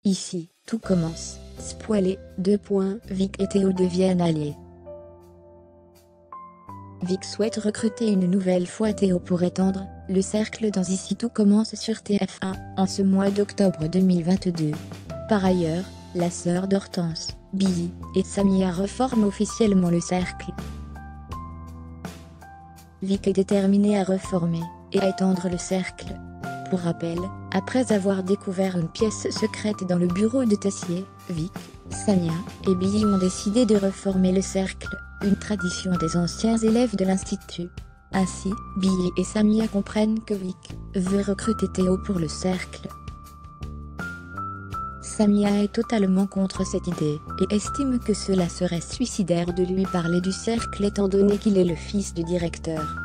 Ici, tout commence. Spoilé, Vic et Théo deviennent alliés. Vic souhaite recruter une nouvelle fois Théo pour étendre le cercle dans Ici tout commence sur TF1, en ce mois d'octobre 2022. Par ailleurs, la sœur d'Hortense, Billy, et Samia reforment officiellement le cercle. Vic est déterminé à reformer et à étendre le cercle. Pour rappel, après avoir découvert une pièce secrète dans le bureau de Tessier, Vic, Samia et Billy ont décidé de reformer le cercle, une tradition des anciens élèves de l'institut. Ainsi, Billy et Samia comprennent que Vic veut recruter Théo pour le cercle. Samia est totalement contre cette idée et estime que cela serait suicidaire de lui parler du cercle étant donné qu'il est le fils du directeur.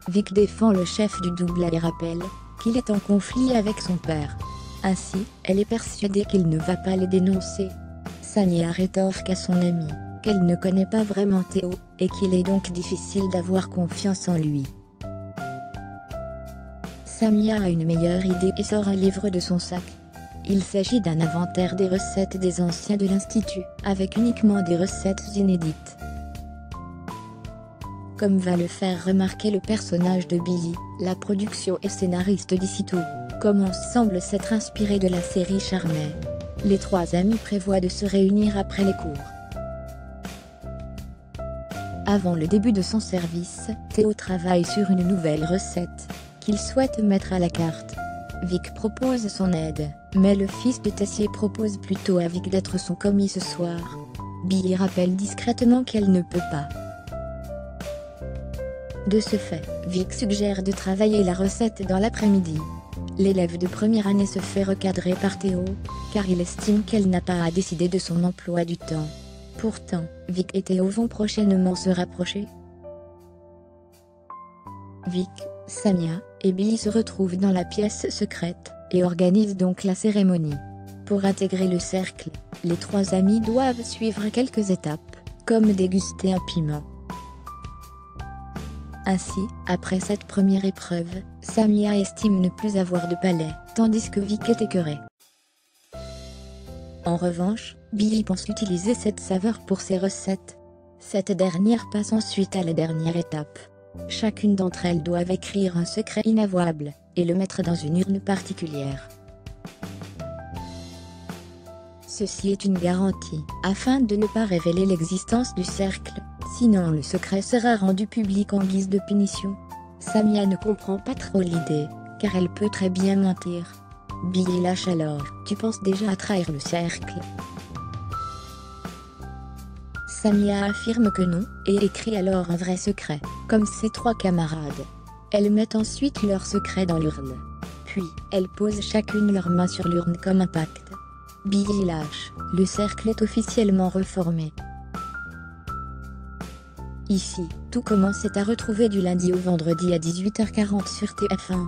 Vic défend le chef du double et rappelle qu'il est en conflit avec son père. Ainsi, elle est persuadée qu'il ne va pas les dénoncer. Samia rétorque à son amie qu'elle ne connaît pas vraiment Théo et qu'il est donc difficile d'avoir confiance en lui. Samia a une meilleure idée et sort un livre de son sac. Il s'agit d'un inventaire des recettes des anciens de l'Institut, avec uniquement des recettes inédites. Comme va le faire remarquer le personnage de Billy, la production et scénariste d'Ici tout commence semble s'être inspiré de la série Charmed. Les trois amis prévoient de se réunir après les cours. Avant le début de son service, Théo travaille sur une nouvelle recette qu'il souhaite mettre à la carte. Vic propose son aide, mais le fils de Tessier propose plutôt à Vic d'être son commis ce soir. Billy rappelle discrètement qu'elle ne peut pas. De ce fait, Vic suggère de travailler la recette dans l'après-midi. L'élève de première année se fait recadrer par Théo, car il estime qu'elle n'a pas à décider de son emploi du temps. Pourtant, Vic et Théo vont prochainement se rapprocher. Vic, Samia et Billy se retrouvent dans la pièce secrète et organisent donc la cérémonie. Pour intégrer le cercle, les trois amis doivent suivre quelques étapes, comme déguster un piment. Ainsi, après cette première épreuve, Samia estime ne plus avoir de palais, tandis que Vic est écœuré. En revanche, Billy pense utiliser cette saveur pour ses recettes. Cette dernière passe ensuite à la dernière étape. Chacune d'entre elles doit écrire un secret inavouable, et le mettre dans une urne particulière. Ceci est une garantie, afin de ne pas révéler l'existence du cercle, sinon le secret sera rendu public en guise de punition. Samia ne comprend pas trop l'idée, car elle peut très bien mentir. Billy lâche alors « Tu penses déjà à trahir le cercle ?» Samia affirme que non, et écrit alors un vrai secret, comme ses trois camarades. Elles mettent ensuite leur secret dans l'urne. Puis, elles posent chacune leurs mains sur l'urne comme un pacte. Billy lâche, le cercle est officiellement reformé. Ici, tout commence à retrouver du lundi au vendredi à 18h40 sur TF1.